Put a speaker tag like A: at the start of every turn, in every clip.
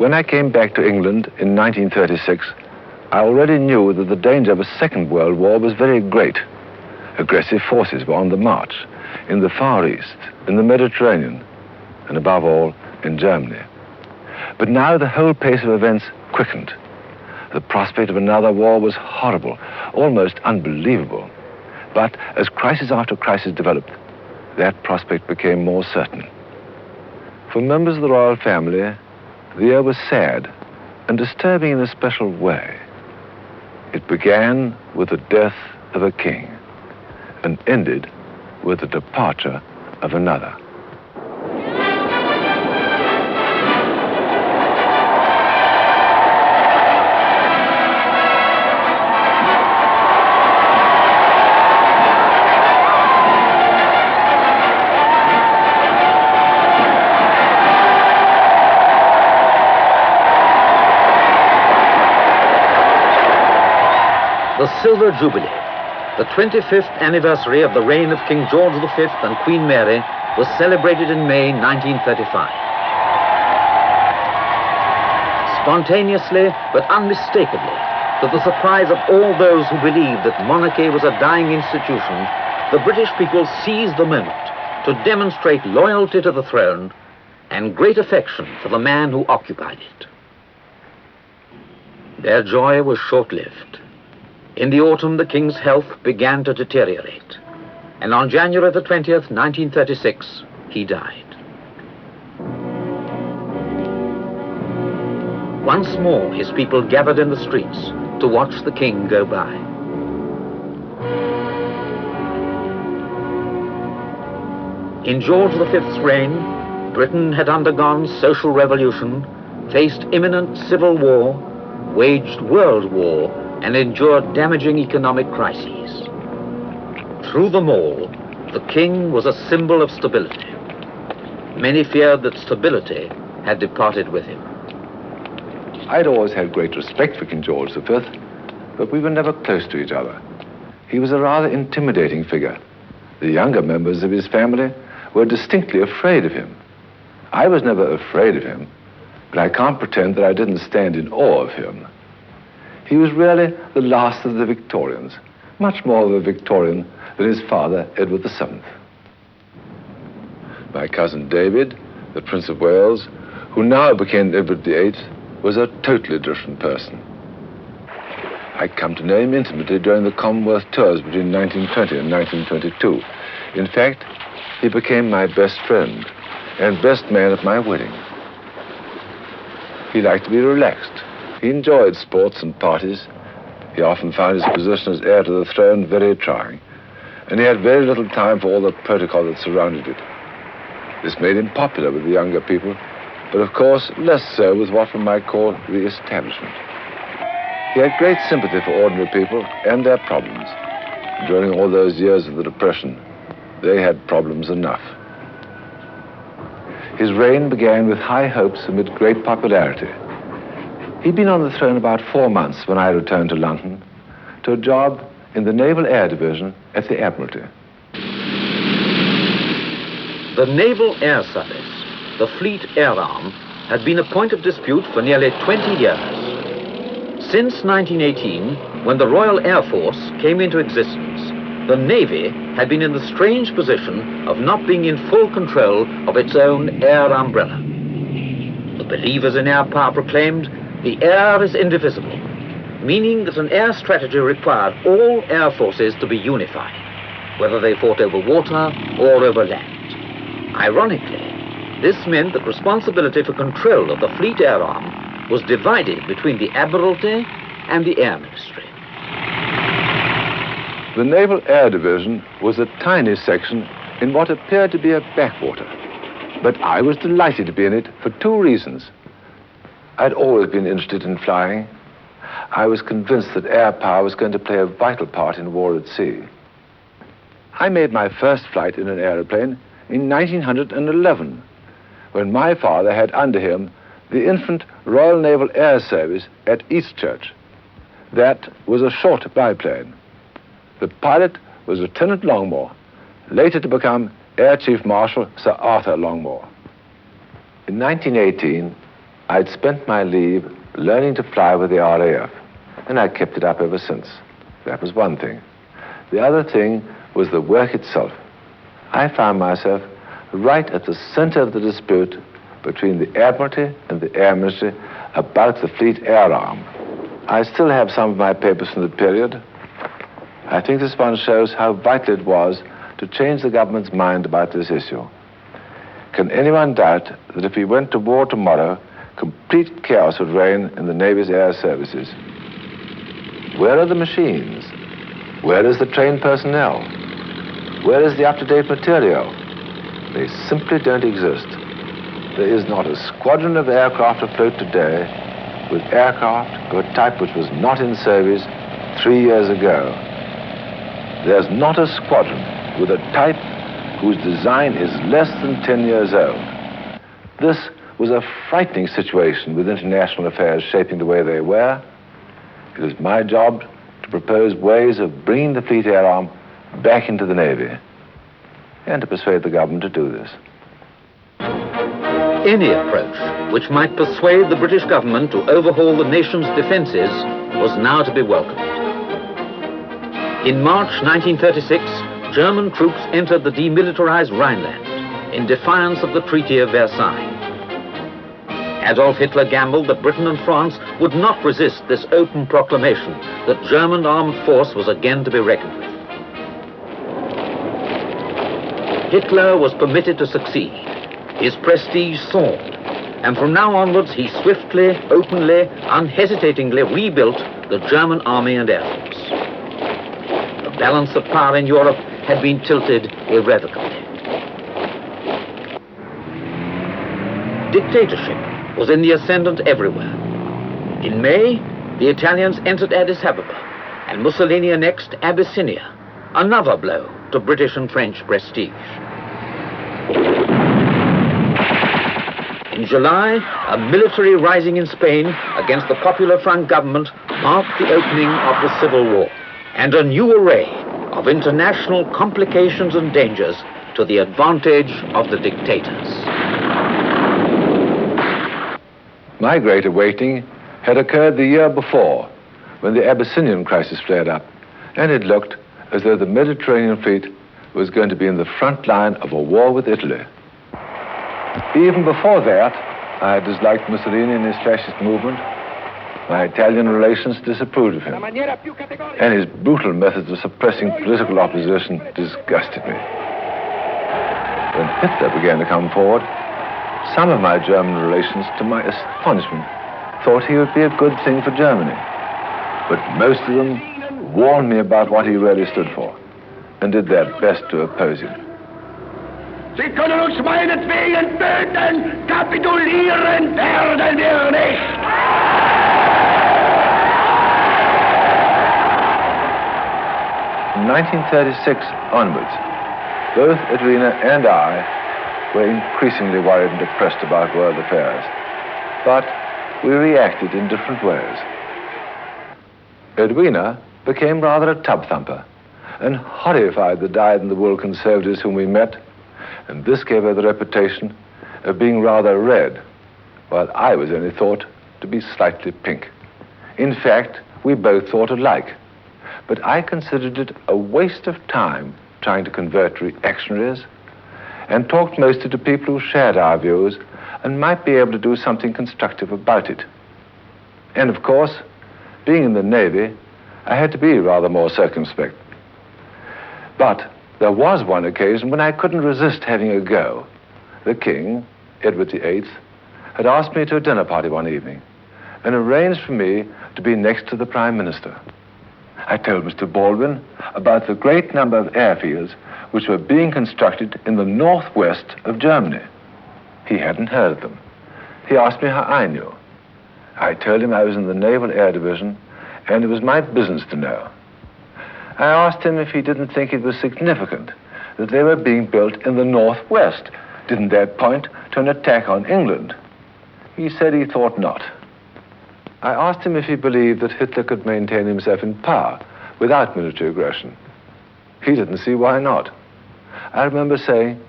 A: When I came back to England in 1936, I already knew that the danger of a Second World War was very great. Aggressive forces were on the march in the Far East, in the Mediterranean, and above all, in Germany. But now the whole pace of events quickened. The prospect of another war was horrible, almost unbelievable. But as crisis after crisis developed, that prospect became more certain. For members of the royal family, the year was sad and disturbing in a special way. It began with the death of a king and ended with the departure of another.
B: The Silver Jubilee, the 25th anniversary of the reign of King George V and Queen Mary, was celebrated in May 1935. Spontaneously, but unmistakably, to the surprise of all those who believed that monarchy was a dying institution, the British people seized the moment to demonstrate loyalty to the throne and great affection for the man who occupied it. Their joy was short-lived. In the autumn, the king's health began to deteriorate, and on January the 20th, 1936, he died. Once more, his people gathered in the streets to watch the king go by. In George V's reign, Britain had undergone social revolution, faced imminent civil war, waged world war, and endured damaging economic crises. Through them all, the king was a symbol of stability. Many feared that stability had departed with him.
A: I'd always had great respect for King George V, but we were never close to each other. He was a rather intimidating figure. The younger members of his family were distinctly afraid of him. I was never afraid of him, but I can't pretend that I didn't stand in awe of him. He was really the last of the Victorians, much more of a Victorian than his father, Edward VII. My cousin David, the Prince of Wales, who now became Edward VIII, was a totally different person. I come to know him intimately during the Commonwealth tours between 1920 and 1922. In fact, he became my best friend and best man at my wedding. He liked to be relaxed. He enjoyed sports and parties. He often found his position as heir to the throne very trying, and he had very little time for all the protocol that surrounded it. This made him popular with the younger people, but of course less so with what one might call the establishment. He had great sympathy for ordinary people and their problems. During all those years of the Depression, they had problems enough. His reign began with high hopes amid great popularity. He'd been on the throne about 4 months when I returned to London to a job in the Naval Air Division at the Admiralty.
B: The Naval Air Service, the Fleet Air Arm, had been a point of dispute for nearly 20 years. Since 1918, when the Royal Air Force came into existence, the Navy had been in the strange position of not being in full control of its own air umbrella. The believers in air power proclaimed, "The air is indivisible," meaning that an air strategy required all air forces to be unified, whether they fought over water or over land. Ironically, this meant that responsibility for control of the Fleet Air Arm was divided between the Admiralty and the Air Ministry.
A: The Naval Air Division was a tiny section in what appeared to be a backwater, but I was delighted to be in it for 2 reasons. I'd always been interested in flying. I was convinced that air power was going to play a vital part in war at sea. I made my first flight in an aeroplane in 1911, when my father had under him the infant Royal Naval Air Service at Eastchurch. That was a short biplane. The pilot was Lieutenant Longmore, later to become Air Chief Marshal Sir Arthur Longmore. In 1918, I'd spent my leave learning to fly with the RAF, and I kept it up ever since. That was one thing. The other thing was the work itself. I found myself right at the center of the dispute between the Admiralty and the Air Ministry about the Fleet Air Arm. I still have some of my papers from the period. I think this one shows how vital it was to change the government's mind about this issue. Can anyone doubt that if we went to war tomorrow, complete chaos would reign in the Navy's air services? Where are the machines? Where is the trained personnel? Where is the up-to-date material? They simply don't exist. There is not a squadron of aircraft afloat today with aircraft of a type which was not in service 3 years ago. There's not a squadron with a type whose design is less than 10 years old. This was a frightening situation with international affairs shaping the way they were. It is my job to propose ways of bringing the Fleet Air Arm back into the Navy and to persuade the government to do this.
B: Any approach which might persuade the British government to overhaul the nation's defences was now to be welcomed. In March 1936, German troops entered the demilitarized Rhineland in defiance of the Treaty of Versailles. Adolf Hitler gambled that Britain and France would not resist this open proclamation that German armed force was again to be reckoned with. Hitler was permitted to succeed. His prestige soared, and from now onwards he swiftly, openly, unhesitatingly rebuilt the German army and air force. The balance of power in Europe had been tilted irrevocably. Dictatorship was in the ascendant everywhere. In May, the Italians entered Addis Ababa, and Mussolini annexed Abyssinia, another blow to British and French prestige. In July, a military rising in Spain against the Popular Front government marked the opening of the Civil War, and a new array of international complications and dangers to the advantage of the dictators.
A: My great awakening had occurred the year before, when the Abyssinian crisis flared up, and it looked as though the Mediterranean fleet was going to be in the front line of a war with Italy. Even before that, I had disliked Mussolini and his fascist movement. My Italian relations disapproved of him, and his brutal methods of suppressing political opposition disgusted me. When Hitler began to come forward, some of my German relations, to my astonishment, thought he would be a good thing for Germany. But most of them warned me about what he really stood for, and did their best to oppose him.
C: Sie können uns meinetwegen töten, kapitulieren werden wir nicht!
A: From 1936 onwards, both Edwina and I were increasingly worried and depressed about world affairs. But we reacted in different ways. Edwina became rather a tub thumper and horrified the dyed-in-the-wool conservatives whom we met, and this gave her the reputation of being rather red, while I was only thought to be slightly pink. In fact, we both thought alike, but I considered it a waste of time trying to convert reactionaries, and talked mostly to people who shared our views and might be able to do something constructive about it. And of course, being in the Navy, I had to be rather more circumspect. But there was one occasion when I couldn't resist having a go. The King, Edward VIII, had asked me to a dinner party one evening and arranged for me to be next to the Prime Minister. I told Mr. Baldwin about the great number of airfields which were being constructed in the northwest of Germany. He hadn't heard of them. He asked me how I knew. I told him I was in the Naval Air Division, and it was my business to know. I asked him if he didn't think it was significant that they were being built in the northwest. Didn't that point to an attack on England? He said he thought not. I asked him if he believed that Hitler could maintain himself in power without military aggression. He didn't see why not. I remember saying,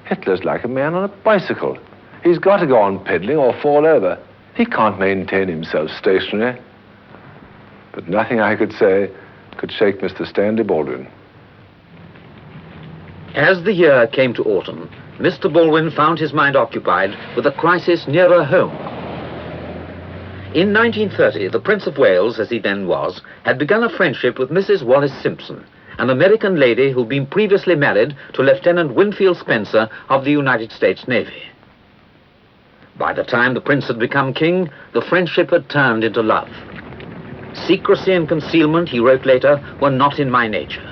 A: Hitler's like a man on a bicycle. He's got to go on pedaling or fall over. He can't maintain himself stationary. But nothing I could say could shake Mr. Stanley Baldwin.
B: As the year came to autumn, Mr. Baldwin found his mind occupied with a crisis nearer home. In 1930, the Prince of Wales, as he then was, had begun a friendship with Mrs. Wallace Simpson, an American lady who'd been previously married to Lieutenant Winfield Spencer of the United States Navy. By the time the prince had become king, the friendship had turned into love. Secrecy and concealment, he wrote later, were not in my nature.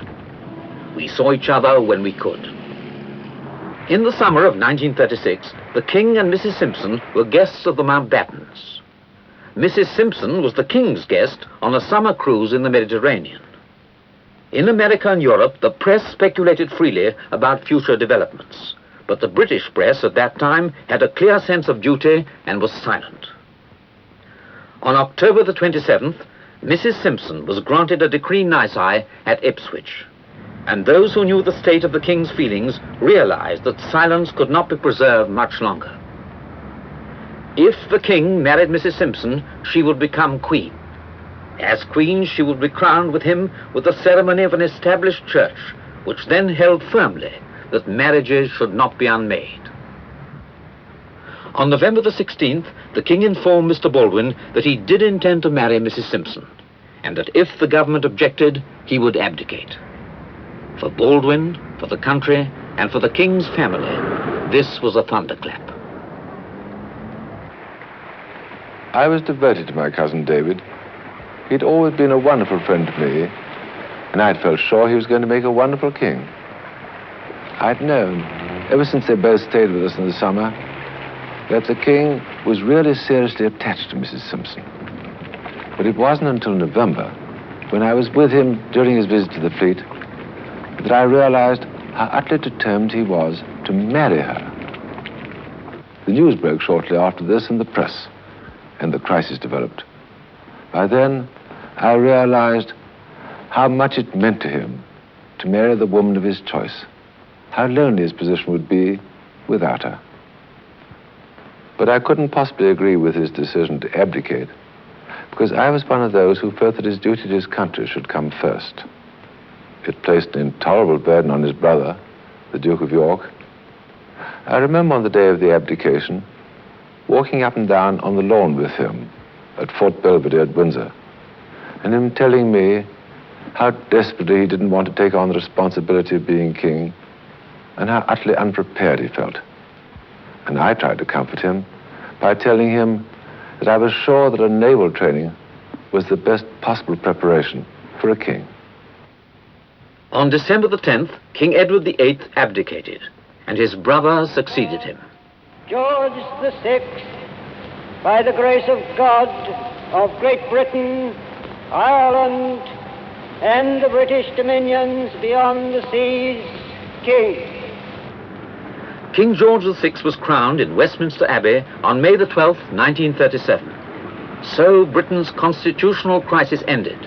B: We saw each other when we could. In the summer of 1936, the King and Mrs. Simpson were guests of the Mountbattens. Mrs. Simpson was the King's guest on a summer cruise in the Mediterranean. In America and Europe, the press speculated freely about future developments, but the British press at that time had a clear sense of duty and was silent. On October the 27th, Mrs. Simpson was granted a decree nisi at Ipswich, and those who knew the state of the King's feelings realized that silence could not be preserved much longer. If the King married Mrs. Simpson, she would become Queen. As Queen, she would be crowned with him with the ceremony of an established church, which then held firmly that marriages should not be unmade. On November the 16th, the King informed Mr. Baldwin that he did intend to marry Mrs. Simpson, and that if the government objected, he would abdicate. For Baldwin, for the country, and for the King's family, this was a thunderclap.
A: I was devoted to my cousin David. He'd always been a wonderful friend to me, and I'd felt sure he was going to make a wonderful king. I'd known, ever since they both stayed with us in the summer, that the King was really seriously attached to Mrs. Simpson. But it wasn't until November, when I was with him during his visit to the fleet, that I realized how utterly determined he was to marry her. The news broke shortly after this in the press, and the crisis developed. By then, I realized how much it meant to him to marry the woman of his choice, how lonely his position would be without her. But I couldn't possibly agree with his decision to abdicate, because I was one of those who felt that his duty to his country should come first. It placed an intolerable burden on his brother, the Duke of York. I remember on the day of the abdication, walking up and down on the lawn with him at Fort Belvedere at Windsor, and him telling me how desperately he didn't want to take on the responsibility of being king, and how utterly unprepared he felt. And I tried to comfort him by telling him that I was sure that a naval training was the best possible preparation for a king.
B: On December the 10th, King Edward VIII abdicated, and his brother succeeded him.
D: George VI, by the grace of God, of Great Britain, Ireland, and the British dominions beyond the seas, King.
B: King George VI was crowned in Westminster Abbey on May the 12th, 1937. So Britain's constitutional crisis ended.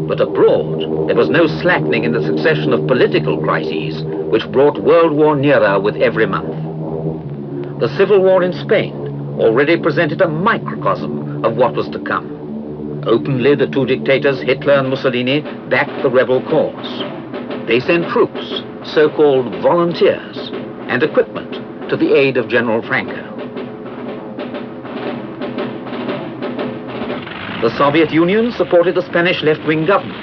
B: But abroad, there was no slackening in the succession of political crises which brought World War nearer with every month. The civil war in Spain already presented a microcosm of what was to come. Openly, the two dictators, Hitler and Mussolini, backed the rebel cause. They sent troops, so-called volunteers, and equipment to the aid of General Franco. The Soviet Union supported the Spanish left-wing government.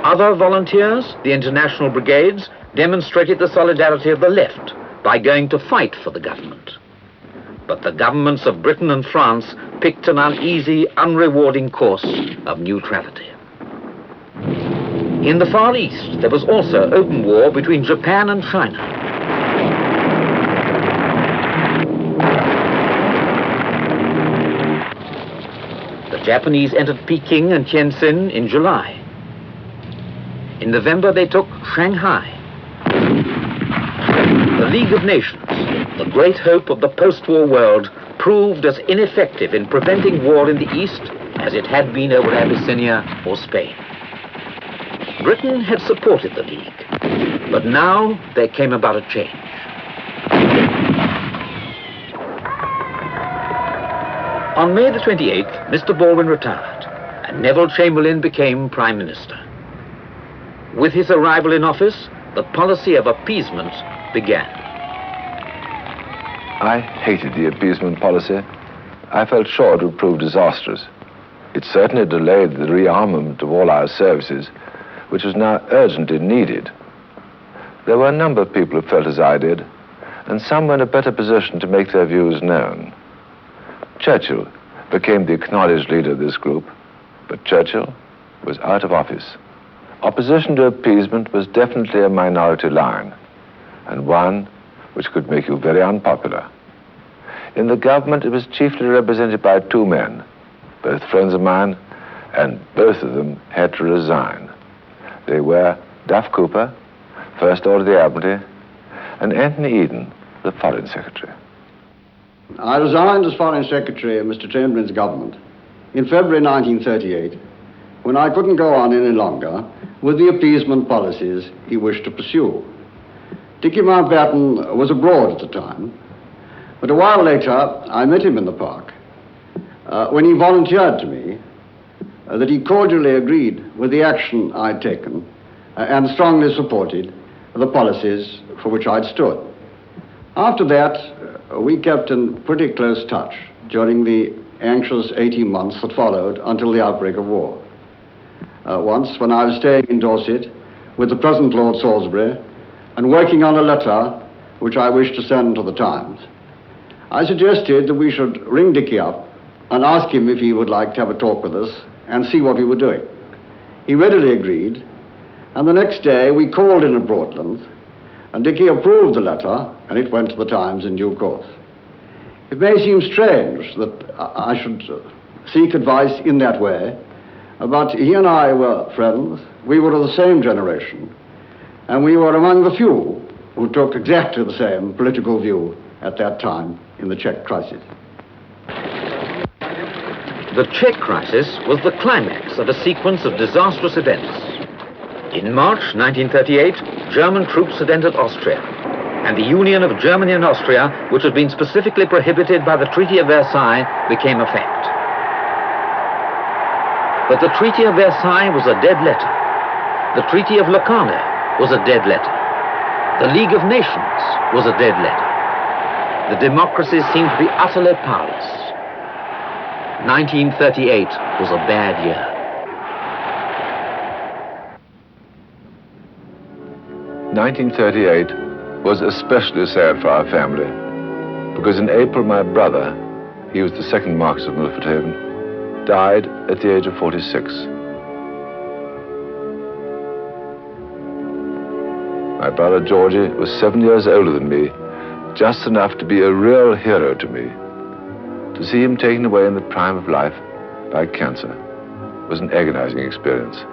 B: Other volunteers, the international brigades, demonstrated the solidarity of the left by going to fight for the government. But the governments of Britain and France picked an uneasy, unrewarding course of neutrality. In the Far East, there was also open war between Japan and China. The Japanese entered Peking and Tientsin in July. In November, they took Shanghai. The League of Nations, the great hope of the post-war world, proved as ineffective in preventing war in the East as it had been over Abyssinia or Spain. Britain had supported the League, but now there came about a change. On May the 28th, Mr. Baldwin retired, and Neville Chamberlain became Prime Minister. With his arrival in office, the policy of appeasement began.
A: I hated the appeasement policy. I felt sure it would prove disastrous. It certainly delayed the rearmament of all our services, which was now urgently needed. There were a number of people who felt as I did, and some were in a better position to make their views known. Churchill became the acknowledged leader of this group, but Churchill was out of office. Opposition to appeasement was definitely a minority line, and one which could make you very unpopular. In the government, it was chiefly represented by two men, both friends of mine, and both of them had to resign. They were Duff Cooper, First Lord of the Admiralty, and Anthony Eden, the Foreign Secretary.
E: I resigned as Foreign Secretary of Mr. Chamberlain's government in February 1938, when I couldn't go on any longer with the appeasement policies he wished to pursue. Dickie Mountbatten was abroad at the time, but a while later I met him in the park when he volunteered to me that he cordially agreed with the action I'd taken and strongly supported the policies for which I'd stood. After that, we kept in pretty close touch during the anxious 18 months that followed until the outbreak of war. Once, when I was staying in Dorset with the present Lord Salisbury and working on a letter which I wished to send to the Times, I suggested that we should ring Dickie up and ask him if he would like to have a talk with us and see what we were doing. He readily agreed, and the next day we called in at Broadlands, and Dickie approved the letter, and it went to the Times in due course. It may seem strange that I should seek advice in that way, but he and I were friends. We were of the same generation, and we were among the few who took exactly the same political view at that time in the Czech crisis.
B: The Czech crisis was the climax of a sequence of disastrous events. In March 1938, German troops had entered Austria, and the union of Germany and Austria, which had been specifically prohibited by the Treaty of Versailles, became a fact. But the Treaty of Versailles was a dead letter. The Treaty of Locarno was a dead letter. The League of Nations was a dead letter. The democracies seemed to be utterly powerless. 1938 was a bad year.
A: "1938 was especially sad for our family, because in April my brother, he was the second Marquess of Milford Haven, died at the age of 46. My brother Georgie was 7 years older than me, just enough to be a real hero to me. To see him taken away in the prime of life by cancer was an agonizing experience.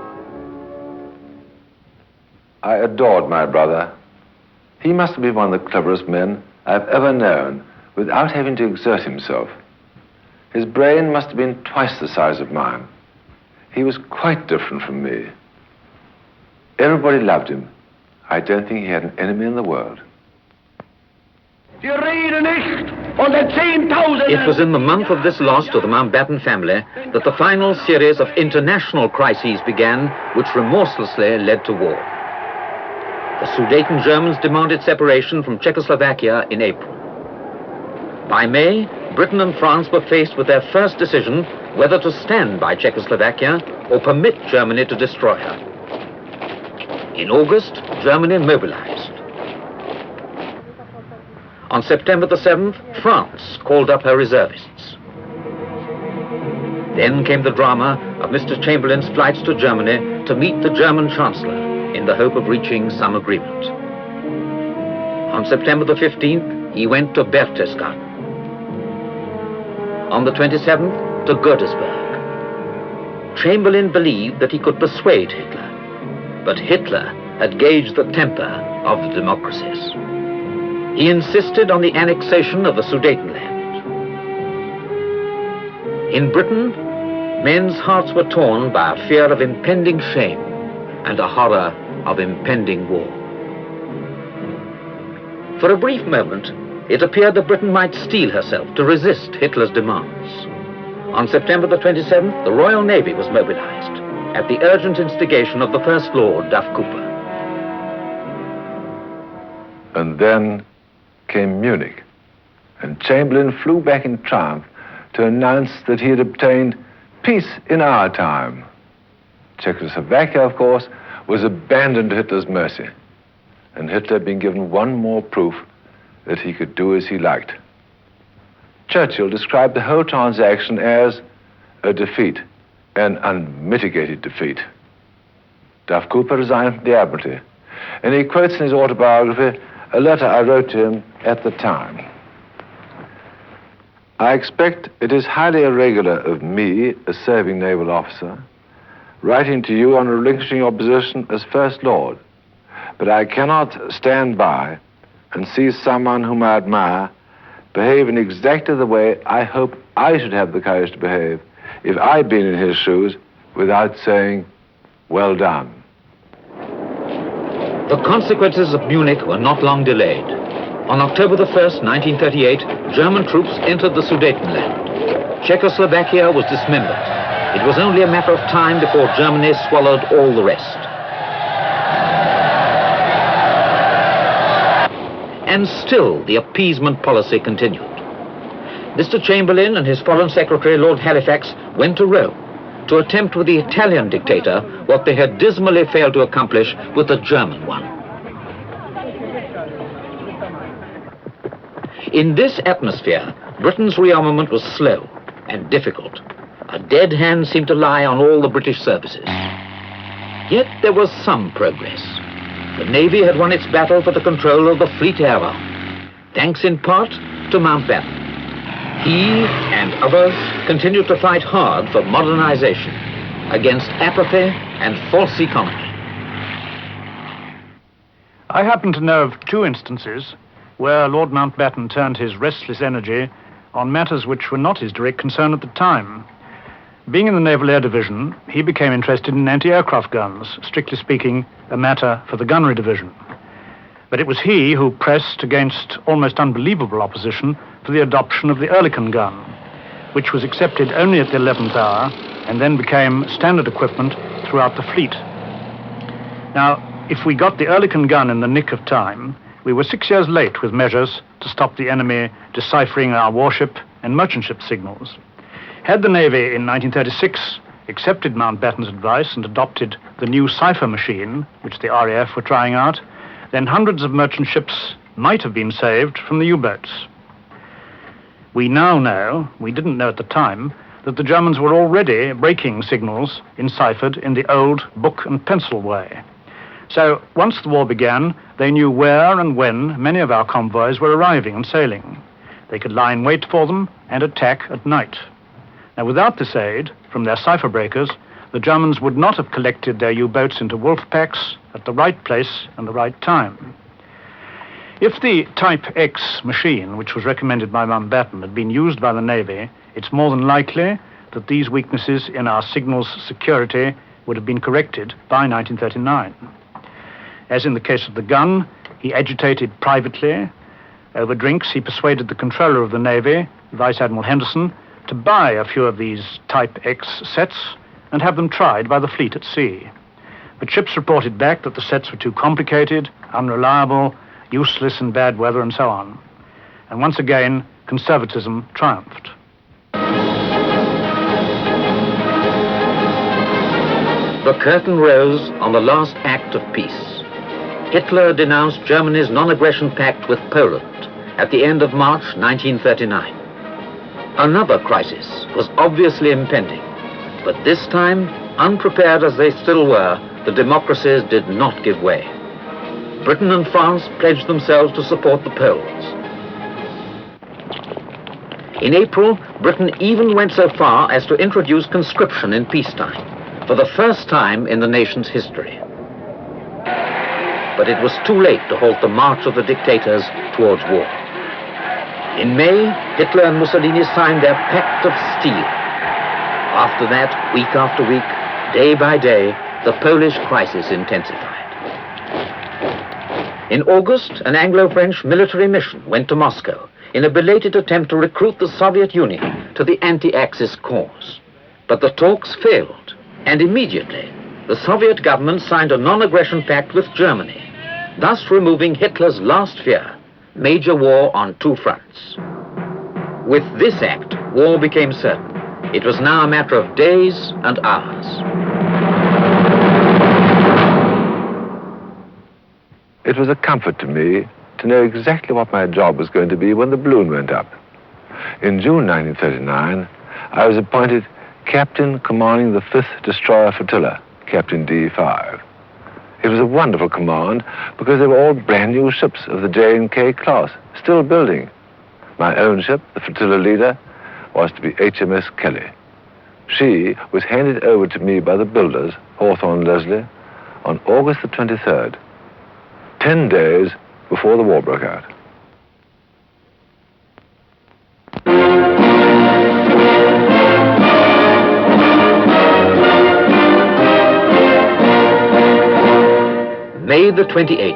A: I adored my brother. He must have been one of the cleverest men I've ever known without having to exert himself. His brain must have been twice the size of mine. He was quite different from me. Everybody loved him. I don't think he had an enemy in the world.
B: It was in the month of this loss to the Mountbatten family that the final series of international crises began, which remorselessly led to war. The Sudeten Germans demanded separation from Czechoslovakia in April. By May, Britain and France were faced with their first decision whether to stand by Czechoslovakia or permit Germany to destroy her. In August, Germany mobilized. On September the 7th, France called up her reservists. Then came the drama of Mr. Chamberlain's flights to Germany to meet the German Chancellor in the hope of reaching some agreement. On September the 15th, he went to Berchtesgaden. On the 27th, to Godesberg. Chamberlain believed that he could persuade Hitler, but Hitler had gauged the temper of the democracies. He insisted on the annexation of the Sudetenland. In Britain, men's hearts were torn by a fear of impending shame and a horror of impending war. For a brief moment, it appeared that Britain might steel herself to resist Hitler's demands. On September the 27th, the Royal Navy was mobilized at the urgent instigation of the First Lord, Duff Cooper.
A: And then came Munich, and Chamberlain flew back in triumph to announce that he had obtained peace in our time. Czechoslovakia, of course, was abandoned to Hitler's mercy, and Hitler had been given one more proof that he could do as he liked. Churchill described the whole transaction as a defeat, an unmitigated defeat. Duff Cooper resigned from the Admiralty, and he quotes in his autobiography a letter I wrote to him at the time. I expect it is highly irregular of me, a serving naval officer, writing to you on relinquishing your position as First Lord, but I cannot stand by and see someone whom I admire behave in exactly the way I hope I should have the courage to behave if I'd been in his shoes, without saying, well done.
B: The consequences of Munich were not long delayed. On October the 1st, 1938, German troops entered the Sudetenland. Czechoslovakia was dismembered. It was only a matter of time before Germany swallowed all the rest. And still the appeasement policy continued. Mr. Chamberlain and his Foreign Secretary, Lord Halifax, went to Rome to attempt with the Italian dictator what they had dismally failed to accomplish with the German one. In this atmosphere, Britain's rearmament was slow and difficult. A dead hand seemed to lie on all the British services. Yet there was some progress. The Navy had won its battle for the control of the Fleet Air Arm, thanks in part to Mountbatten. He and others continued to fight hard for modernization against apathy and false economy.
F: I happen to know of two instances where Lord Mountbatten turned his restless energy on matters which were not his direct concern at the time. Being in the Naval Air Division, he became interested in anti-aircraft guns, strictly speaking, a matter for the Gunnery Division. But it was he who pressed against almost unbelievable opposition for the adoption of the Oerlikon gun, which was accepted only at the 11th hour and then became standard equipment throughout the fleet. Now, if we got the Oerlikon gun in the nick of time, we were 6 years late with measures to stop the enemy deciphering our warship and merchant ship signals. Had the Navy in 1936 accepted Mountbatten's advice and adopted the new cipher machine, which the RAF were trying out, then hundreds of merchant ships might have been saved from the U-boats. We now know, we didn't know at the time, that the Germans were already breaking signals enciphered in the old book and pencil way. So once the war began, they knew where and when many of our convoys were arriving and sailing. They could lie in wait for them and attack at night. Now, without this aid from their cipher breakers, the Germans would not have collected their U-boats into wolf packs at the right place and the right time. If the Type X machine, which was recommended by Mountbatten, had been used by the Navy, it's more than likely that these weaknesses in our signals security would have been corrected by 1939. As in the case of the gun, he agitated privately. Over drinks, he persuaded the controller of the Navy, Vice Admiral Henderson, to buy a few of these Type X sets and have them tried by the fleet at sea. But ships reported back that the sets were too complicated, unreliable, useless in bad weather, and so on. And once again, conservatism triumphed.
B: The curtain rose on the last act of peace. Hitler denounced Germany's non-aggression pact with Poland at the end of March 1939. Another crisis was obviously impending, but this time, unprepared as they still were, the democracies did not give way. Britain and France pledged themselves to support the Poles. In April, Britain even went so far as to introduce conscription in peacetime, for the first time in the nation's history. But it was too late to halt the march of the dictators towards war. In May, Hitler and Mussolini signed their Pact of Steel. After that, week after week, day by day, the Polish crisis intensified. In August, an Anglo-French military mission went to Moscow in a belated attempt to recruit the Soviet Union to the anti-Axis cause. But the talks failed, and immediately the Soviet government signed a non-aggression pact with Germany, thus removing Hitler's last fear, major war on two fronts. With this act, war became certain. It was now a matter of days and hours.
A: It was a comfort to me to know exactly what my job was going to be when the balloon went up. In June 1939, I was appointed captain commanding the 5th Destroyer Flotilla, Captain D5. It was a wonderful command because they were all brand new ships of the J&K class, still building. My own ship, the flotilla leader, was to be HMS Kelly. She was handed over to me by the builders, Hawthorne Leslie, on August the 23rd, 10 days before the war broke out.
B: May the 28th,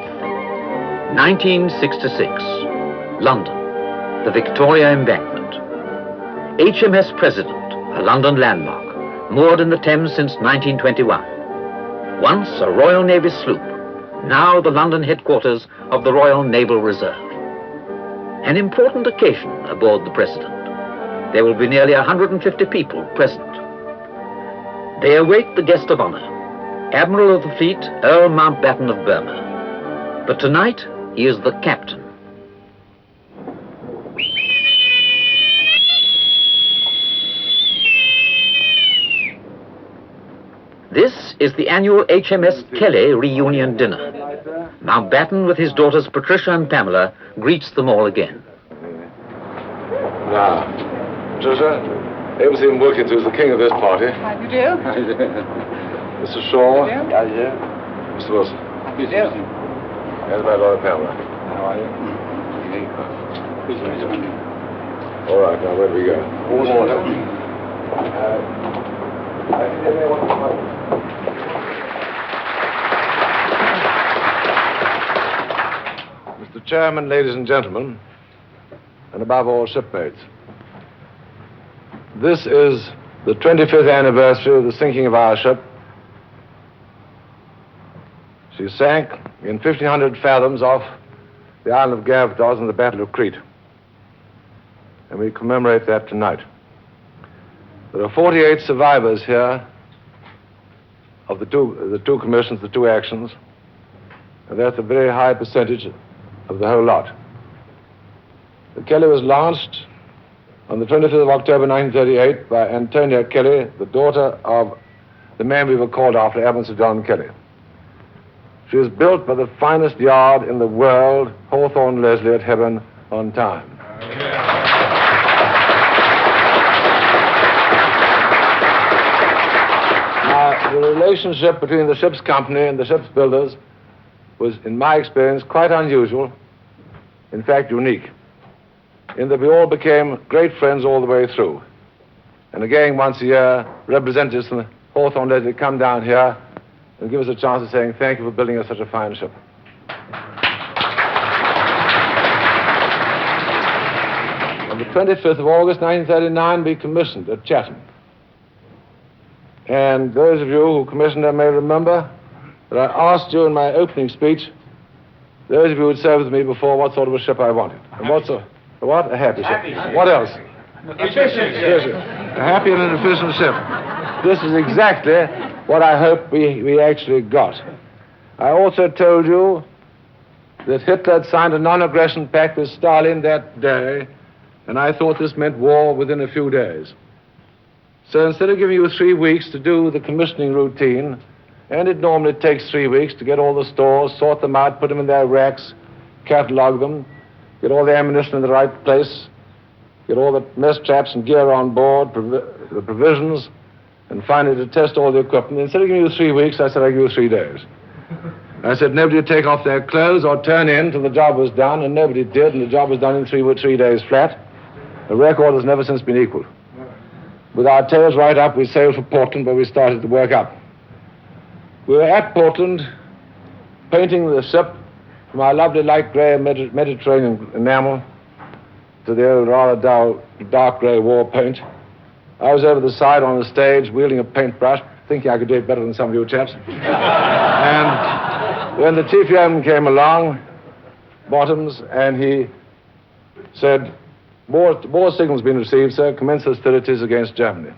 B: 1966, London, the Victoria Embankment. HMS President, a London landmark, moored in the Thames since 1921. Once a Royal Navy sloop, now the London headquarters of the Royal Naval Reserve. An important occasion aboard the President. There will be nearly 150 people present. They await the guest of honor, Admiral of the Fleet, Earl Mountbatten of Burma. But tonight, he is the captain. This is the annual HMS Kelly reunion dinner. Mountbatten, with his daughters Patricia and Pamela, greets them all again.
A: Now, Patricia, Abraham him Wilkins, who's the king of this party.
G: How do you do?
A: Mr. Shaw.
G: Yeah.
A: Mr. Wilson.
G: How do you do?
A: Here's my daughter Pamela.
G: How are you?
A: All right, now where do we go? Water. Mr. Chairman, ladies and gentlemen, and above all shipmates, this is the 25th anniversary of the sinking of our ship. She sank in 1,500 fathoms off the island of Gavdos in the Battle of Crete. And we commemorate that tonight. There are 48 survivors here of the two commissions, the two actions, and that's a very high percentage of the whole lot. The Kelly was launched on the 25th of October 1938 by Antonia Kelly, the daughter of the man we were called after, Admiral Sir John Kelly. She was built by the finest yard in the world, Hawthorne Leslie at Hebburn, on time. Now, the relationship between the ship's company and the ship's builders was, in my experience, quite unusual, in fact, unique, in that we all became great friends all the way through. And again, once a year, representatives from Hawthorne Leslie come down here and give us a chance of saying thank you for building us such a fine ship. On the 25th of August, 1939, we commissioned at Chatham. And those of you who commissioned her may remember that I asked you in my opening speech, those of you who had served with me before, what sort of a ship I wanted. And what sort? What? A happy ship. What else?
G: Efficient.
A: A happy and an efficient ship. This is exactly what I hope we actually got. I also told you that Hitler had signed a non-aggression pact with Stalin that day, and I thought this meant war within a few days. So instead of giving you 3 weeks to do the commissioning routine, and it normally takes 3 weeks to get all the stores, sort them out, put them in their racks, catalog them, get all the ammunition in the right place, get all the mess traps and gear on board, the provisions, and finally to test all the equipment. Instead of giving you 3 weeks, I said I'd give you 3 days. I said nobody would take off their clothes or turn in till the job was done, and nobody did, and the job was done in 3 days flat. The record has never since been equaled. With our tails right up, we sailed for Portland, where we started to work up. We were at Portland, painting the ship from our lovely light grey Mediterranean enamel to the old rather dull, dark grey war paint. I was over the side on the stage, wielding a paintbrush, thinking I could do it better than some of you chaps. And when the chief yeoman came along, Bottoms, and he said, war signal's been received, sir, commence hostilities against Germany.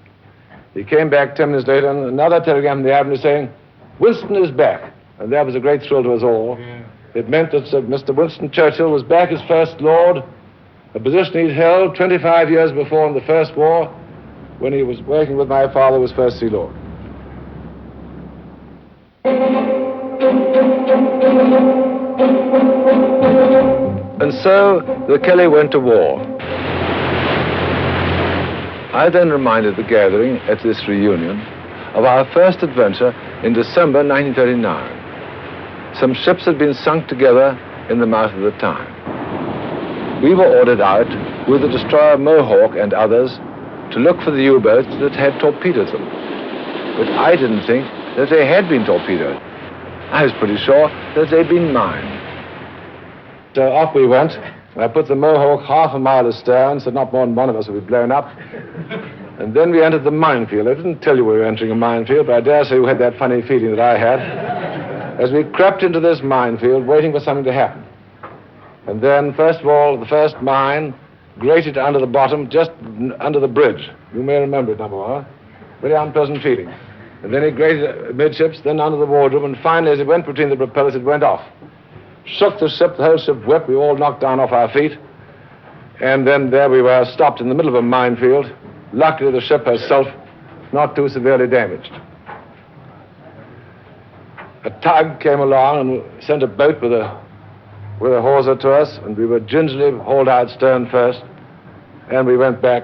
A: He came back 10 minutes later, and another telegram from the Admiral saying, Winston is back. And that was a great thrill to us all. Yeah. It meant that Mr. Winston Churchill was back as First Lord, a position he'd held 25 years before in the First War, when he was working with my father, was First Sea Lord. And so the Kelly went to war. I then reminded the gathering at this reunion of our first adventure in December 1939. Some ships had been sunk together in the mouth of the Tyne. We were ordered out with the destroyer Mohawk and others to look for the U-boats that had torpedoed them. But I didn't think that they had been torpedoed. I was pretty sure that they'd been mined. So off we went. I put the Mohawk half a mile astern, so not more than one of us would be blown up. And then we entered the minefield. I didn't tell you we were entering a minefield, but I dare say you had that funny feeling that I had. As we crept into this minefield, waiting for something to happen. And then, first of all, the first mine grated under the bottom, just under the bridge. You may remember it, number one. Very unpleasant feeling. And then it grated amidships, then under the wardroom, and finally, as it went between the propellers, it went off. Shook the ship, the whole ship whipped, we all knocked down off our feet. And then there we were, stopped in the middle of a minefield. Luckily, the ship herself not too severely damaged. A tug came along and sent a boat with a hawser to us, and we were gingerly hauled out stern first, and we went back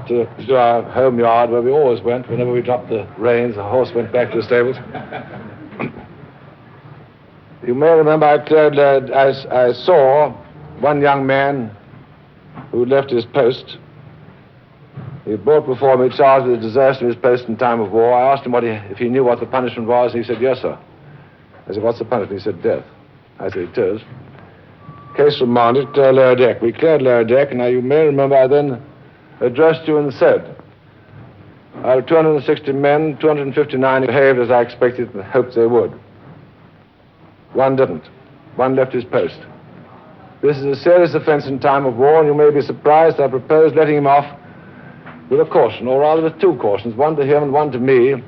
A: to our home yard where we always went. Whenever we dropped the reins, the horse went back to the stables. You may remember I saw one young man who left his post. He brought before me charged with the desertion of his post in time of war. I asked him if he knew what the punishment was, and he said, yes, sir. I said, what's the punishment? He said, death. I said, it is. Case remanded, clear lower deck. We cleared lower deck, and now you may remember I then addressed you and said, out of 260 men, 259 behaved as I expected and hoped they would. One didn't. One left his post. This is a serious offense in time of war, and you may be surprised I propose letting him off with a caution, or rather with two cautions, one to him and one to me,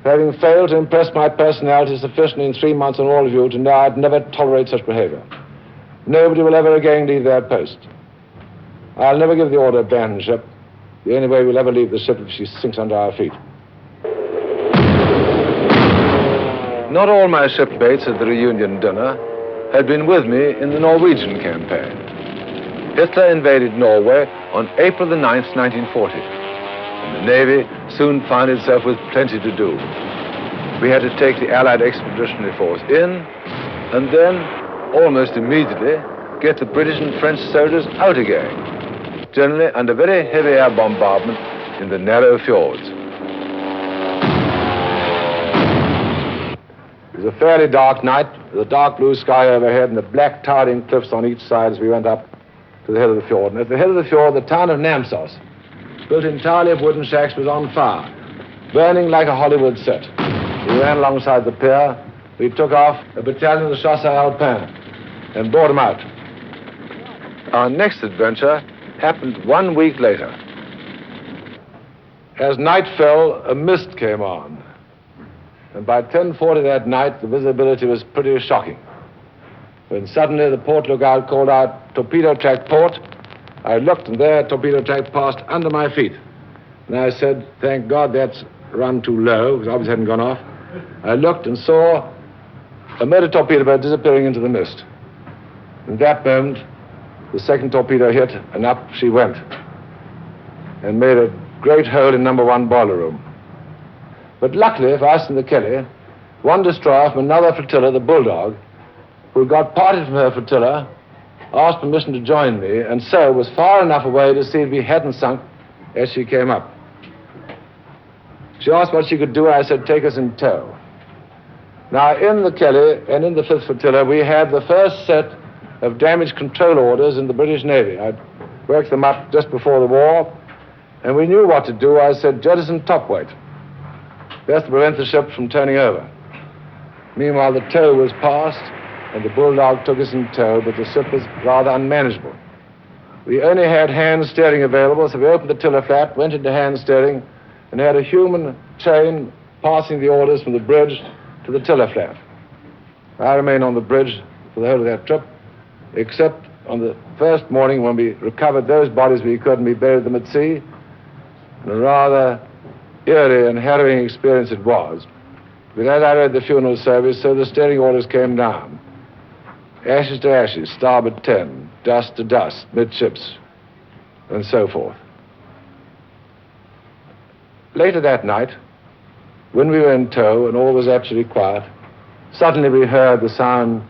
A: for having failed to impress my personality sufficiently in 3 months on all of you to know I'd never tolerate such behavior. Nobody will ever again leave their post. I'll never give the order abandon ship. The only way we'll ever leave the ship if she sinks under our feet. Not all my shipmates at the reunion dinner had been with me in the Norwegian campaign. Hitler invaded Norway on April the 9th, 1940. And the Navy soon found itself with plenty to do. We had to take the Allied Expeditionary Force in, and then, almost immediately, get the British and French soldiers out again, generally under very heavy air bombardment in the narrow fjords. It was a fairly dark night, with a dark blue sky overhead and the black towering cliffs on each side as we went up to the head of the fjord. And at the head of the fjord, the town of Namsos, built entirely of wooden shacks, was on fire, burning like a Hollywood set. We ran alongside the pier. We took off a battalion of the Chasseurs Alpins and brought them out. Our next adventure happened 1 week later. As night fell, a mist came on. And by 10:40 that night, the visibility was pretty shocking. When suddenly the port lookout called out, torpedo track port. I looked, and there, torpedo track passed under my feet. And I said, thank God that's run too low, because obviously hadn't gone off. I looked and saw a motor torpedo boat disappearing into the mist. In that moment, the second torpedo hit, and up she went, and made a great hole in number 1 boiler room. But luckily for us in the Kelly, one destroyer from another flotilla, the Bulldog, who got parted from her flotilla, asked permission to join me, and so was far enough away to see if we hadn't sunk as she came up. She asked what she could do, and I said, take us in tow. Now, in the Kelly and in the 5th Flotilla, we had the first set of damage control orders in the British Navy. I'd worked them up just before the war, and we knew what to do. I said, jettison topweight. That's to prevent the ship from turning over. Meanwhile, the tow was passed, and the Bulldog took us in tow, but the ship was rather unmanageable. We only had hand steering available, so we opened the tiller flap, went into hand steering, and had a human chain passing the orders from the bridge to the tiller flap. I remained on the bridge for the whole of that trip, except on the first morning when we recovered those bodies we could and we buried them at sea. And a rather eerie and harrowing experience it was. But as I read the funeral service, so the steering orders came down. Ashes to ashes, starboard 10, dust to dust, midships, and so forth. Later that night, when we were in tow and all was absolutely quiet, suddenly we heard the sound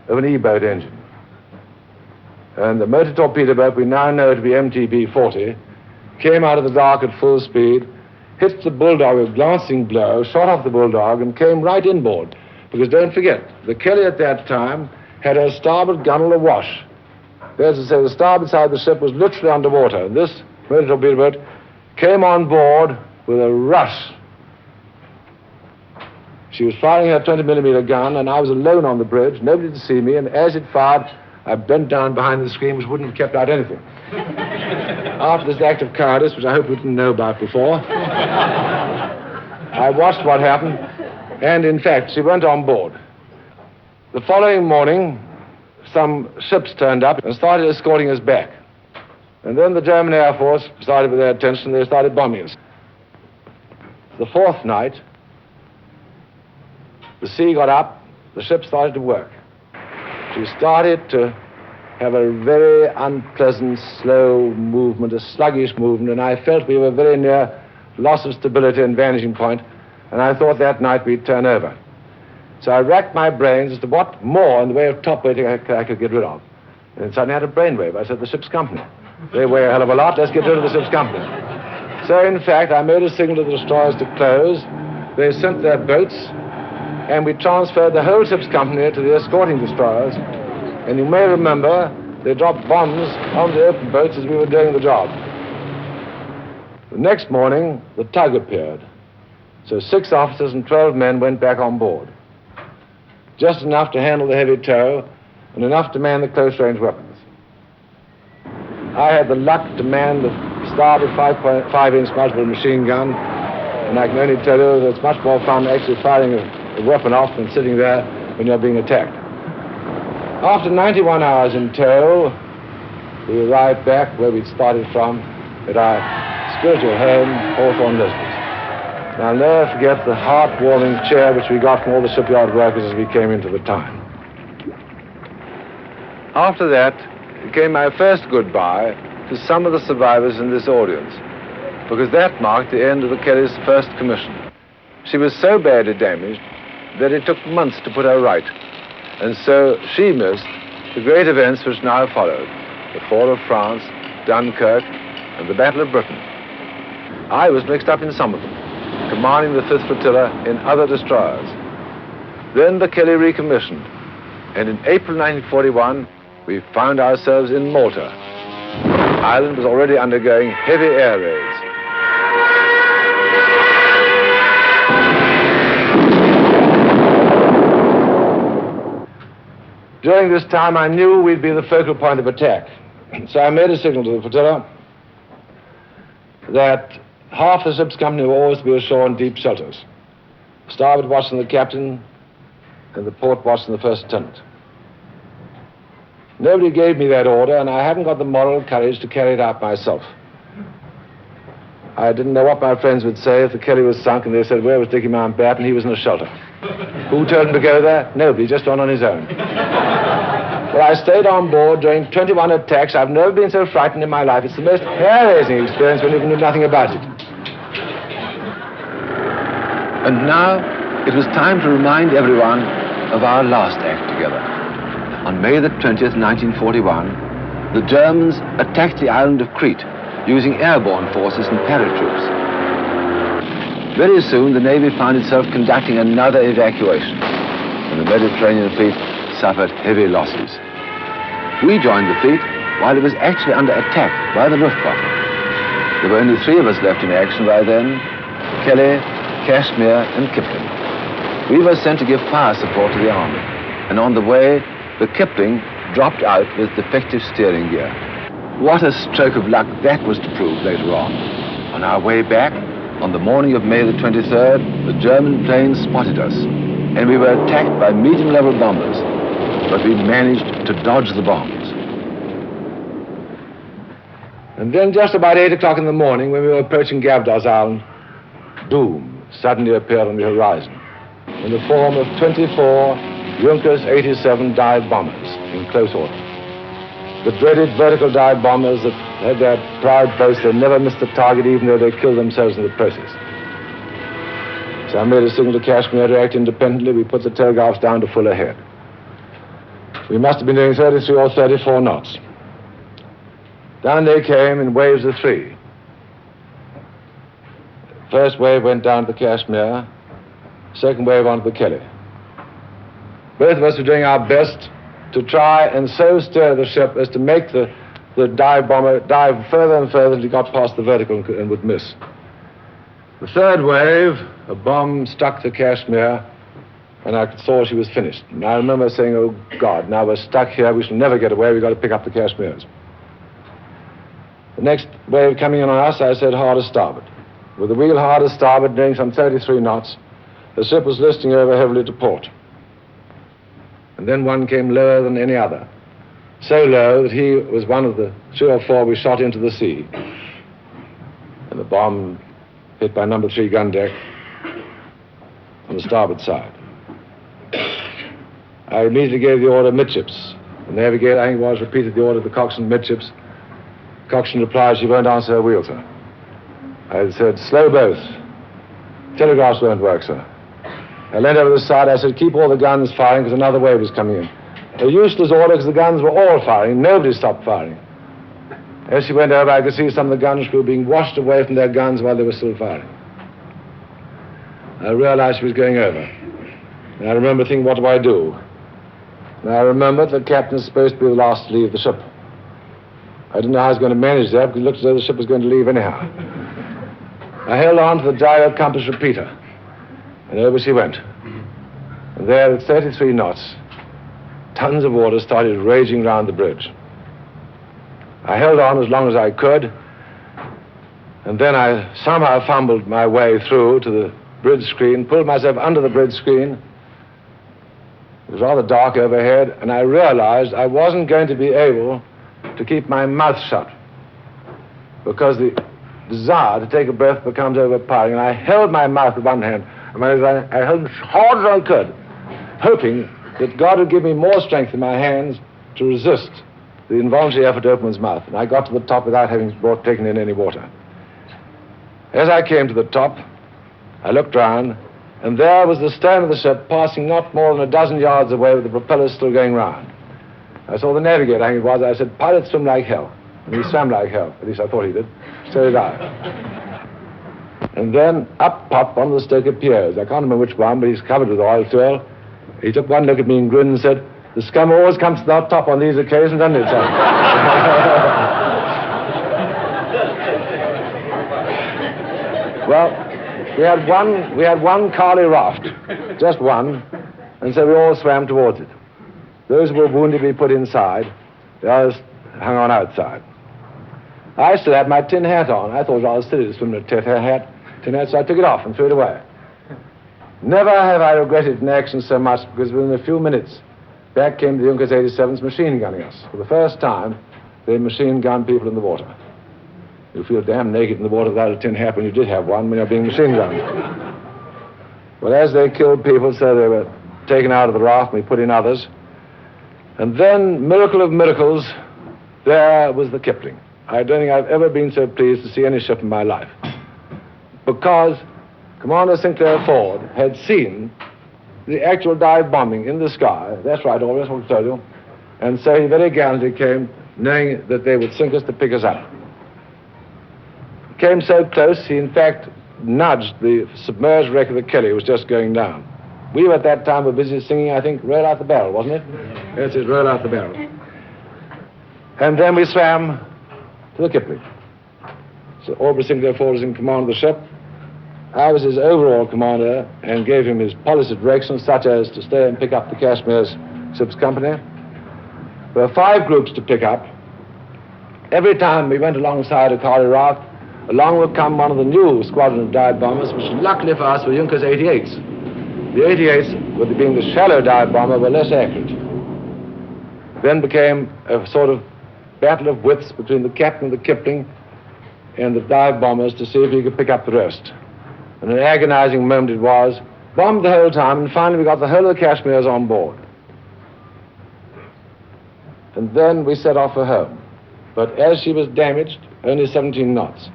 A: of an E-boat engine. And the motor torpedo boat we now know to be MTB-40 came out of the dark at full speed, hit the Bulldog with a glancing blow, shot off the Bulldog, and came right inboard. Because don't forget, the Kelly at that time had her starboard gunwale awash. That is to say, the starboard side of the ship was literally underwater. And this motor torpedo boat came on board with a rush. She was firing her 20mm gun, and I was alone on the bridge, nobody to see me, and as it fired, I bent down behind the screen, which wouldn't have kept out anything. After this act of cowardice, which I hope you didn't know about before, I watched what happened, and in fact, she went on board. The following morning, some ships turned up and started escorting us back. And then the German Air Force started with their attention, they started bombing us. The fourth night, the sea got up, the ship started to work. She started to have a very unpleasant, slow movement, a sluggish movement, and I felt we were very near loss of stability and vanishing point, and I thought that night we'd turn over. So I racked my brains as to what more in the way of top weighting I could get rid of. And suddenly I had a brainwave. I said, the ship's company. They weigh a hell of a lot, let's get rid of the ship's company. So in fact, I made a signal to the destroyers to close. They sent their boats, and we transferred the whole ship's company to the escorting destroyers. And you may remember, they dropped bombs on the open boats as we were doing the job. The next morning, the tug appeared. So 6 officers and 12 men went back on board. Just enough to handle the heavy tow, and enough to man the close-range weapons. I had the luck to man the starboard 5.5-inch multiple machine gun, and I can only tell you that it's much more fun actually firing a weapon off than sitting there when you're being attacked. After 91 hours in tow, we arrived back where we'd started from at our spiritual home, Hawthorne, Lisbon. And I'll never forget the heart-warming cheer which we got from all the shipyard workers as we came into the town. After that came my first goodbye to some of the survivors in this audience, because that marked the end of the Kelly's first commission. She was so badly damaged that it took months to put her right. And so she missed the great events which now followed, the fall of France, Dunkirk, and the Battle of Britain. I was mixed up in some of them, commanding the 5th Flotilla in other destroyers. Then the Kelly recommissioned, and in April 1941, we found ourselves in Malta. The island was already undergoing heavy air raids. During this time, I knew we'd be the focal point of attack. So I made a signal to the flotilla that half the ship's company will always be ashore in deep shelters. Starboard watching the captain and the port watching the first lieutenant. Nobody gave me that order, and I hadn't got the moral courage to carry it out myself. I didn't know what my friends would say if the Kelly was sunk and they said, where was Dickie Mountbatten? He was in a shelter. Who told him to go there? Nobody, just went on his own. Well, I stayed on board during 21 attacks. I've never been so frightened in my life. It's the most hair-raising experience when you can do nothing about it. And now it was time to remind everyone of our last act together. On May the 20th, 1941, the Germans attacked the island of Crete using airborne forces and paratroops. Very soon, the Navy found itself conducting another evacuation. and the Mediterranean fleet suffered heavy losses. We joined the fleet while it was actually under attack by the Luftwaffe. There were only 3 of us left in action by then: Kelly, Kashmir, and Kipling. We were sent to give fire support to the army, and on the way, the Kipling dropped out with defective steering gear. What a stroke of luck that was to prove later on. On our way back, on the morning of May the 23rd, the German planes spotted us, and we were attacked by medium-level bombers, but we managed to dodge the bombs. And then just about 8 o'clock in the morning, when we were approaching Gavdos Island, doom suddenly appeared on the horizon in the form of 24 Junkers 87 dive bombers in close order. The dreaded vertical dive bombers that had their proud boast they never missed the target even though they killed themselves in the process. So I made a signal to Kashmir to act independently. We put the telegraphs down to full ahead. We must have been doing 33 or 34 knots. Down they came in waves of 3. First wave went down to the Kashmir, second wave onto the Kelly. Both of us were doing our best to try and so steer the ship as to make the dive bomber dive further and further until he got past the vertical and would miss. The third wave, a bomb struck the Kashmir, and I saw she was finished. And I remember saying, oh God, now we're stuck here, we shall never get away, we've got to pick up the Kashmirs. The next wave coming in on us, I said hard as starboard. With the wheel hard as starboard, doing some 33 knots, the ship was listing over heavily to port. And then one came lower than any other, so low that he was one of the 3 or 4 we shot into the sea. And the bomb hit by number 3 gun deck on the starboard side. I immediately gave the order midships. The navigator, I think it was, repeated the order to the coxswain midships. Coxswain replied, she won't answer her wheel, sir. I said, slow both. Telegraphs won't work, sir. I leaned over the side, I said, keep all the guns firing because another wave was coming in. A useless order because the guns were all firing. Nobody stopped firing. As she went over, I could see some of the gun crew being washed away from their guns while they were still firing. I realized she was going over. And I remember thinking, what do I do? And I remembered the captain was supposed to be the last to leave the ship. I didn't know how I was going to manage that because it looked as though the ship was going to leave anyhow. I held on to the gyro compass repeater, and over she went. And there at 33 knots, tons of water started raging round the bridge. I held on as long as I could, and then I somehow fumbled my way through to the bridge screen, pulled myself under the bridge screen. It was rather dark overhead, and I realized I wasn't going to be able to keep my mouth shut because the desire to take a breath becomes overpowering, and I held my mouth with one hand, and I held as hard as I could, hoping that God would give me more strength in my hands to resist the involuntary effort to open one's mouth. And I got to the top without having taken in any water. As I came to the top, I looked round, and there was the stern of the ship passing not more than a dozen yards away with the propellers still going round. I saw the navigator, I think it was. I said, pilots swim like hell. And he swam like hell. At least I thought he did. So did I. And then up popped one of the Stoker Piers. I can't remember which one, but he's covered with oil swirl. He took one look at me and grinned and said, the scum always comes to the top on these occasions, doesn't it, son? Well, we had one Carly raft, just one, and so we all swam towards it. Those who were wounded we put inside, the others hung on outside. I still had my tin hat on. I thought it was rather silly to swim in a tin hat, so I took it off and threw it away. Never have I regretted an action so much, because within a few minutes, back came the Junkers 87s machine gunning us. For the first time, they machine gunned people in the water. You feel damn naked in the water without a tin hat when you did have one when you're being machine gunned. Well, as they killed people, so they were taken out of the raft and we put in others. And then, miracle of miracles, there was the Kipling. I don't think I've ever been so pleased to see any ship in my life. Because Commander Sinclair Ford had seen the actual dive bombing in the sky. That's right, all that's what I told you. And so he very gallantly came, knowing that they would sink us to pick us up. Came so close, he in fact nudged the submerged wreck of the Kelly, which was just going down. We at that time were busy singing, I think, Roll Out the Barrel, wasn't it? Yes, it's Roll Out the Barrel. And then we swam to the Kipling. So Aubrey Sinclair Ford was in command of the ship. I was his overall commander and gave him his policy directions, such as to stay and pick up the Kashmir's ship's company. There were 5 groups to pick up. Every time we went alongside a Kali raft, along would come one of the new squadron of dive bombers, which luckily for us were Junkers 88s. The 88s, with being the shallow dive bomber, were less accurate. Then became a sort of battle of wits between the captain of the Kipling and the dive bombers to see if he could pick up the rest. And an agonizing moment it was. Bombed the whole time, and finally we got the whole of the Kashmirs on board. And then we set off for home. But as she was damaged, only 17 knots.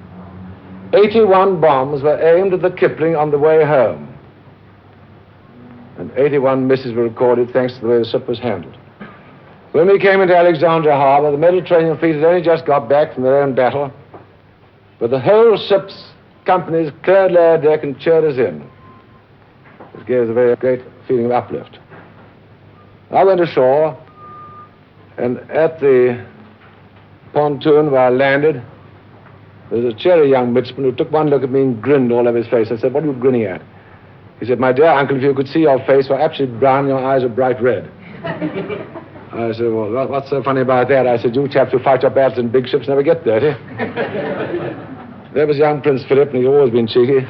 A: 81 bombs were aimed at the Kipling on the way home. And 81 misses were recorded thanks to the way the ship was handled. When we came into Alexandria Harbor, the Mediterranean fleet had only just got back from their own battle, but the whole ship's companies cleared our deck and cheered us in. This gave us a very great feeling of uplift. I went ashore, and at the pontoon where I landed, there was a cheery young midshipman who took one look at me and grinned all over his face. I said, "What are you grinning at?" He said, "My dear uncle, if you could see your face, you're absolutely brown, your eyes are bright red." I said, "Well, what's so funny about that?" I said, "You chaps who fight your battles in big ships never get dirty." There was young Prince Philip, and he's always been cheeky.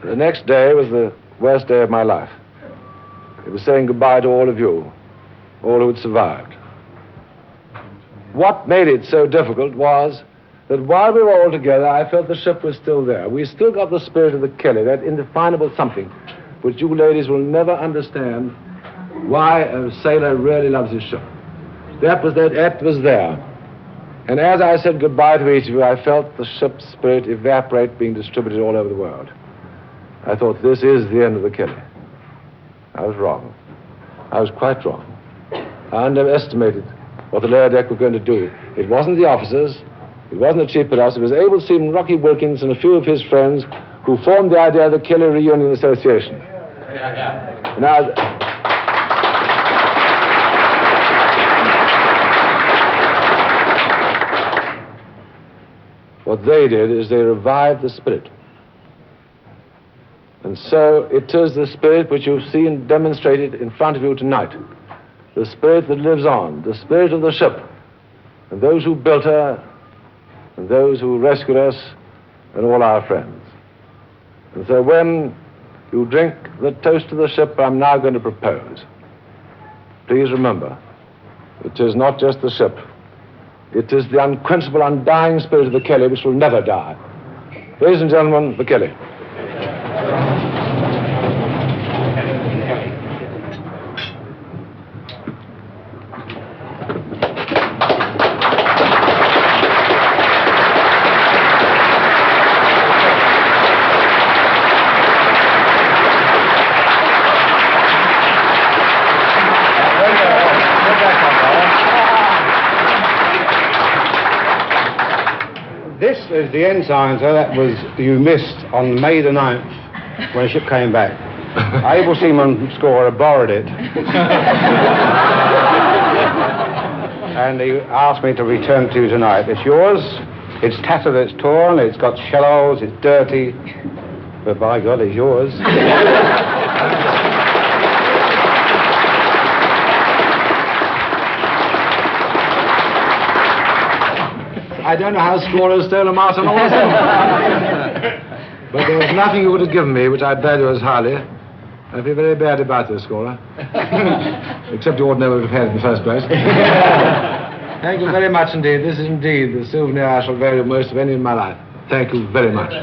A: The next day was the worst day of my life. It was saying goodbye to all of you, all who had survived. What made it so difficult was that while we were all together, I felt the ship was still there. We still got the spirit of the Kelly, that indefinable something which you ladies will never understand why a sailor really loves his ship. That was there. And as I said goodbye to each of you, I felt the ship's spirit evaporate, being distributed all over the world. I thought, this is the end of the Kelly. I was wrong. I was quite wrong. I underestimated what the lower deck were going to do. It wasn't the officers, it wasn't the chief pilot, it was able seaman Rocky Wilkins and a few of his friends who formed the idea of the Kelly Reunion Association. Now, what they did is they revived the spirit. And so it is the spirit which you've seen demonstrated in front of you tonight. The spirit that lives on, the spirit of the ship, and those who built her, and those who rescued us, and all our friends. And so when you drink the toast to the ship I'm now going to propose, please remember, it is not just the ship. It is the unquenchable, undying spirit of the Kelly which will never die. Ladies and gentlemen, the Kelly.
H: This is the ensign, sir, that was you missed on May the 9th when the ship came back. Able seaman Scorer borrowed it. And he asked me to return it to you tonight. It's yours. It's tattered, it's torn, it's got shallows, it's dirty. But by God, it's yours.
A: I don't know how Scorer stole a mouse on all of them. But there was nothing you would have given me which I value as highly. I feel very bad about this, Scorer. Except you ought never have had it in the first place. Thank you very much indeed. This is indeed the souvenir I shall value most of any in my life. Thank you very much.